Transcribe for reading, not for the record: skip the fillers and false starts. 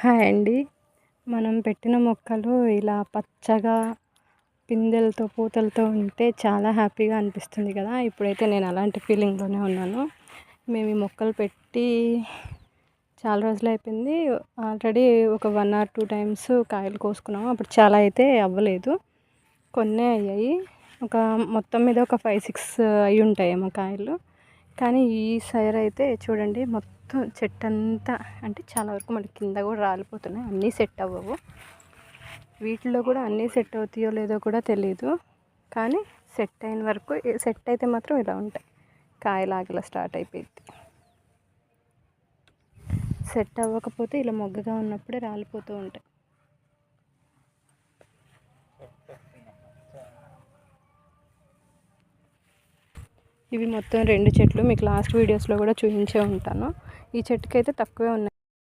Hi అండి. మనం పెట్టిన మొక్కలు ఇలా పచ్చగా పిందెలతో, పూతలతో ఉంటే చాలా హ్యాపీగా అనిపిస్తుంది కదా! ఇప్పుడైతే నేను అలాంటి ఫీలింగ్‌లోనే ఉన్నాను. మేము ఈ మొక్కలు పెట్టి చాలా రోజులైపోయింది. ఆల్రెడీ ఒక 1 ఆర్ 2 టైమ్స్ కాయలు కోసుకున్నాము. అప్పుడు చాలా అయితే అవ్వలేదు. కొన్నే అయ్యాయి. ఒక మొత్తం మీద ఒక 5, 6 అయ్యుంటాయేమో కాయలు. కానీ ఈసారి అయితే చూడండి మొత్తం చెట్టంతా అంటే చాలా వరకు మళ్ళీ కింద కూడా రాలిపోతున్నాయి. అన్నీ సెట్ అవ్వవు. వీటిలో కూడా అన్నీ సెట్ అవుతాయో లేదో కూడా తెలీదు. కానీ సెట్ అయిన వరకు సెట్ అయితే మాత్రం ఇలా ఉంటాయి. కాయలాగలా స్టార్ట్ అయిపోయింది. సెట్ అవ్వకపోతే ఇలా మొగ్గగా ఉన్నప్పుడే రాలిపోతూ ఉంటాయి. ఇవి మొత్తం 2 చెట్లు మీకు లాస్ట్ వీడియోస్లో కూడా చూపించే ఉంటాను. ఈ చెట్టుకైతే తక్కువే ఉన్నాయి.